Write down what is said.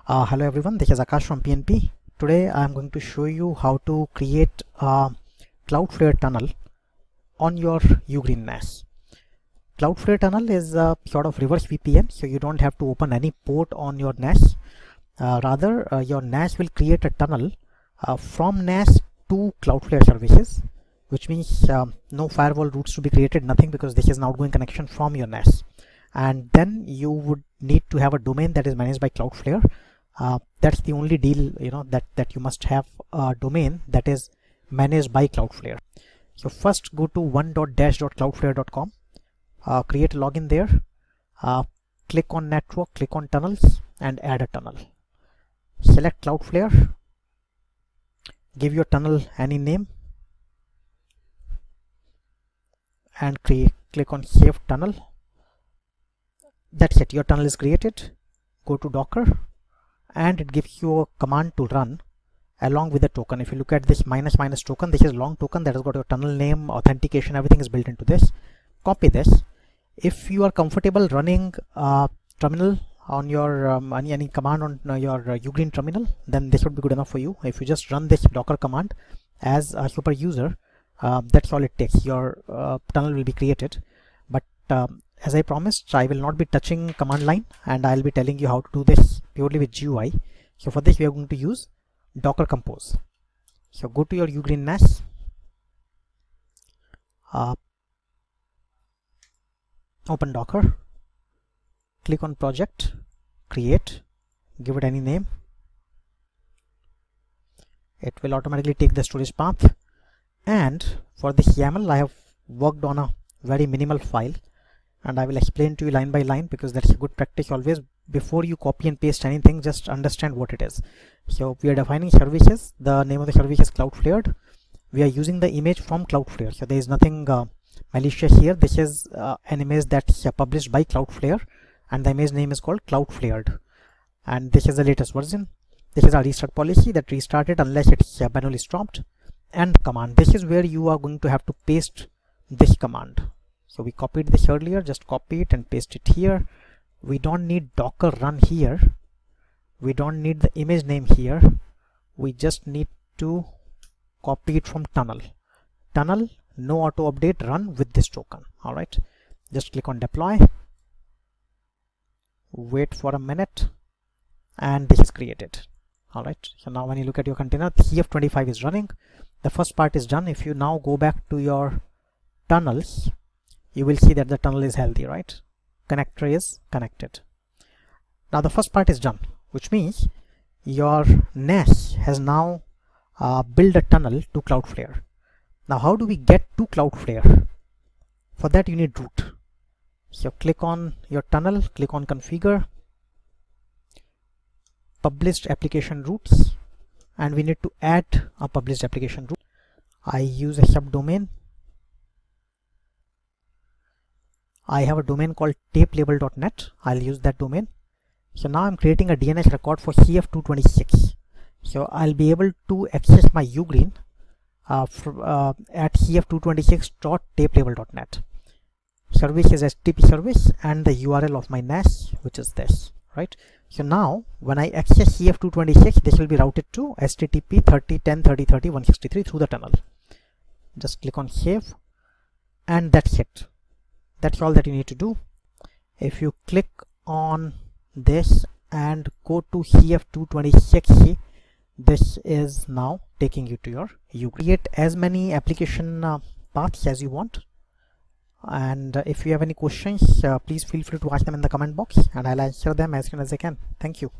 Hello everyone, this is Akash from PNP. Today I am going to show you how to create a Cloudflare tunnel on your Ugreen NAS. Cloudflare tunnel is a sort of reverse VPN, so you don't have to open any port on your NAS. Rather, your NAS will create a tunnel from NAS to Cloudflare services, which means no firewall routes to be created, nothing, because this is an outgoing connection from your NAS. And then you would need to have a domain that is managed by Cloudflare. That's the only deal, that you must have a domain that is managed by Cloudflare. So first go to one.dash.cloudflare.com, create a login there, click on network, click on tunnels and add a tunnel. Select Cloudflare, give your tunnel any name and click on save tunnel. That's it, your tunnel is created. Go to Docker and it gives you a command to run along with the token. If you look at this -- token, this is long token that has got your tunnel name, authentication, everything is built into this. Copy this. If you are comfortable running terminal on your any command on your Ugreen terminal, then this would be good enough for you. If you just run this Docker command as a super user, that's all it takes. Your tunnel will be created. But as I promised, I will not be touching command line and I'll be telling you how to do this purely with GUI. So for this we are going to use Docker Compose. So go to your Ugreen NAS, open Docker, click on project, create, give it any name. It will automatically take the storage path, and for this YAML I have worked on a very minimal file and I will explain to you line by line, because that's a good practice always. Before you copy and paste anything, just understand what it is. So we are defining services. The name of the service is Cloudflare. We are using the image from Cloudflare, so there is nothing malicious here. This is an image that's published by Cloudflare and the image name is called Cloudflared, and this is the latest version. This is our restart policy, that restarted unless it's manually stopped, and command. This is where you are going to have to paste this command. So we copied this earlier, just copy it and paste it here. We don't need Docker run here. We don't need the image name here. We just need to copy it from tunnel. Tunnel, no auto update, run with this token. All right, just click on deploy, wait for a minute, and this is created. All right, so now when you look at your container, CF25 is running. The first part is done. If you now go back to your tunnels, you will see that the tunnel is healthy, right? Connector is connected. Now the first part is done, which means your NAS has now built a tunnel to Cloudflare. Now how do we get to Cloudflare? For that you need root. So click on your tunnel, click on configure, published application routes, and we need to add a published application root. I use a subdomain. I have a domain called tapelabel.net. I'll use that domain. So now I'm creating a DNS record for CF226. So I'll be able to access my Ugreen at cf226.tapelabel.net. Service is HTTP service and the URL of my NAS, which is this, right? So now when I access CF226, this will be routed to HTTP 30.10.30.30.163 through the tunnel. Just click on save, and that's it. That's all that you need to do. If you click on this and go to CF226, this is now taking you to your Ugreen. Create as many application paths as you want, and if you have any questions, please feel free to ask them in the comment box and I'll answer them as soon as I can. Thank you.